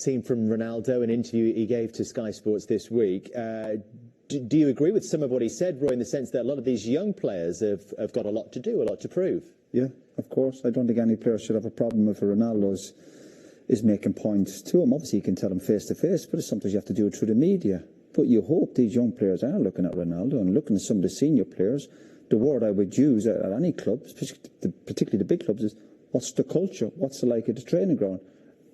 Seen from Ronaldo, an interview he gave to Sky Sports this week. Do you agree with some of what he said, Roy, in the sense that a lot of these young players have got a lot to do, a lot to prove? Yeah, of course. I don't think any player should have a problem if Ronaldo is making points to him. Obviously, you can tell him face to face, but sometimes you have to do it through the media. But you hope these young players are looking at Ronaldo and looking at some of the senior players. The word I would use at any club, particularly the big clubs, is what's the culture? What's it like at the training ground?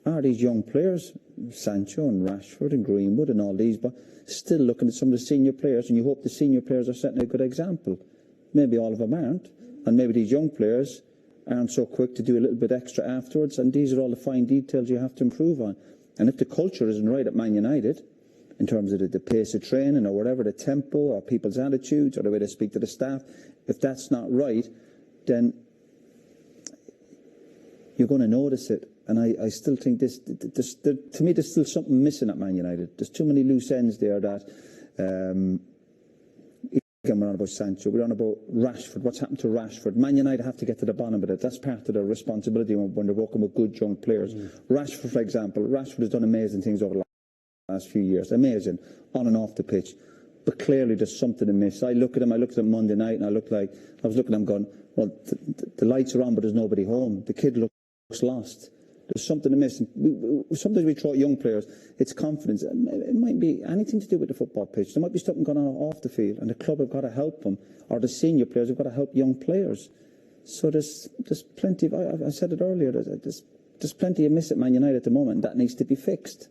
Are these young players, Sancho and Rashford and Greenwood and all these, but still looking at some of the senior players, and you hope the senior players are setting a good example. Maybe all of them aren't, and maybe these young players aren't so quick to do a little bit extra afterwards, and these are all the fine details you have to improve on. And if the culture isn't right at Man United, in terms of the pace of training or whatever, the tempo or people's attitudes or the way they speak to the staff, if that's not right, then you're going to notice it. And I still think to me, there's still something missing at Man United. There's too many loose ends there that, again, we're on about Sancho, we're on about Rashford. What's happened to Rashford? Man United have to get to the bottom of it. That's part of their responsibility when they're working with good young players. Rashford, for example, Rashford has done amazing things over the last few years. Amazing, on and off the pitch. But clearly there's something amiss. I looked at him Monday night, and I was looking at him going, well, the lights are on, but there's nobody home. The kid looks lost. There's something amiss. Sometimes we throw at young players, it's confidence. It might be anything to do with the football pitch. There might be something going on off the field, and the club have got to help them, or the senior players have got to help young players. So there's plenty of, I said it earlier, there's plenty of miss at Man United at the moment, and that needs to be fixed.